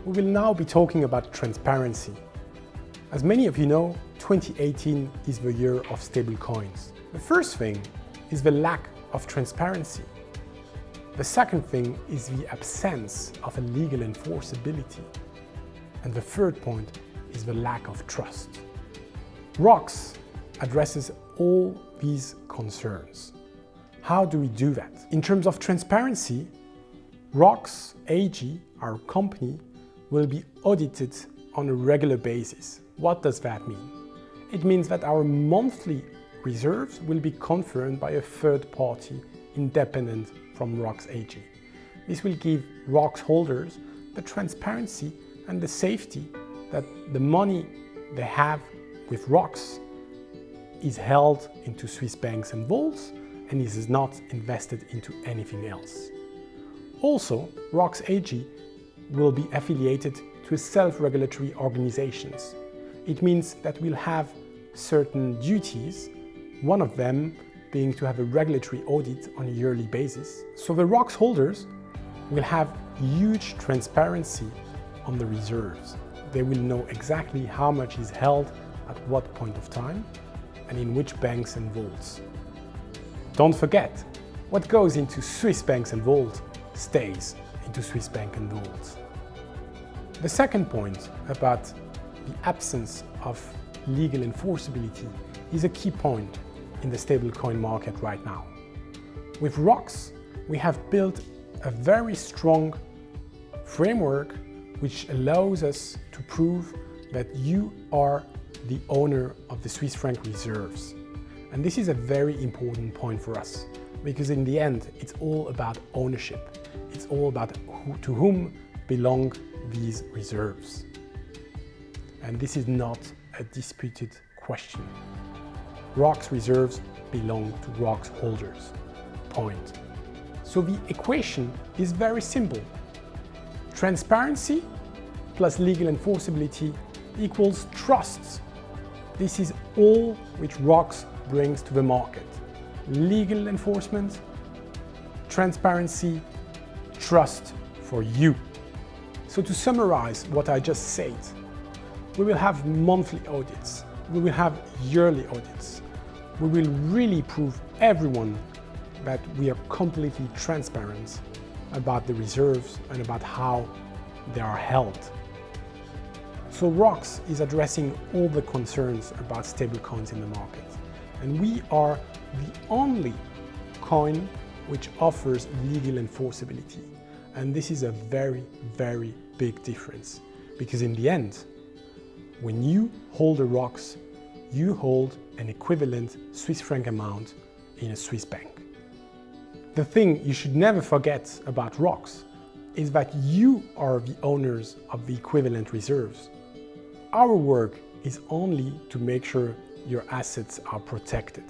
we will now be talking about transparency. As many of you know, 2018 is the year of stablecoins. The first thing is the lack of transparency. The second thing is the absence of a legal enforceability. And the third point is the lack of trust. ROCKZ addresses all these concerns. How do we do that? In terms of transparency, ROCKZ AG, our company, will be audited on a regular basis. What does that mean? It means that our monthly reserves will be confirmed by a third party independent from ROCKZ AG. This will give ROCKZ holders the transparency and the safety that the money they have with ROCKZ is held into Swiss banks and vaults and is not invested into anything else. Also, ROCKZ AG will be affiliated to self-regulatory organizations. It means that we'll have certain duties, one of them being to have a regulatory audit on a yearly basis. So the ROCKZ holders will have huge transparency on the reserves. They will know exactly how much is held at what point of time and in which banks and vaults. Don't forget, what goes into Swiss banks and vaults stays into Swiss bank and vaults. The second point about the absence of legal enforceability is a key point in the stablecoin market right now. With ROCKZ, we have built a very strong framework which allows us to prove that you are the owner of the Swiss franc reserves. And this is a very important point for us, because in the end, it's all about ownership. It's all about to whom belong these reserves. And this is not a disputed question. ROCKZ reserves belong to ROCKZ holders. Point. So the equation is very simple. Transparency plus legal enforceability equals trust. This is all which ROCKZ brings to the market. Legal enforcement, transparency, trust for you. So to summarize what I just said, we will have monthly audits, we will have yearly audits. We will really prove everyone that we are completely transparent about the reserves and about how they are held. So ROCKZ is addressing all the concerns about stablecoins in the market. And we are the only coin which offers legal enforceability. And this is a very, very big difference. Because in the end, when you hold a ROCKZ, you hold an equivalent Swiss franc amount in a Swiss bank. The thing you should never forget about ROCKZ is that you are the owners of the equivalent reserves. Our work is only to make sure your assets are protected.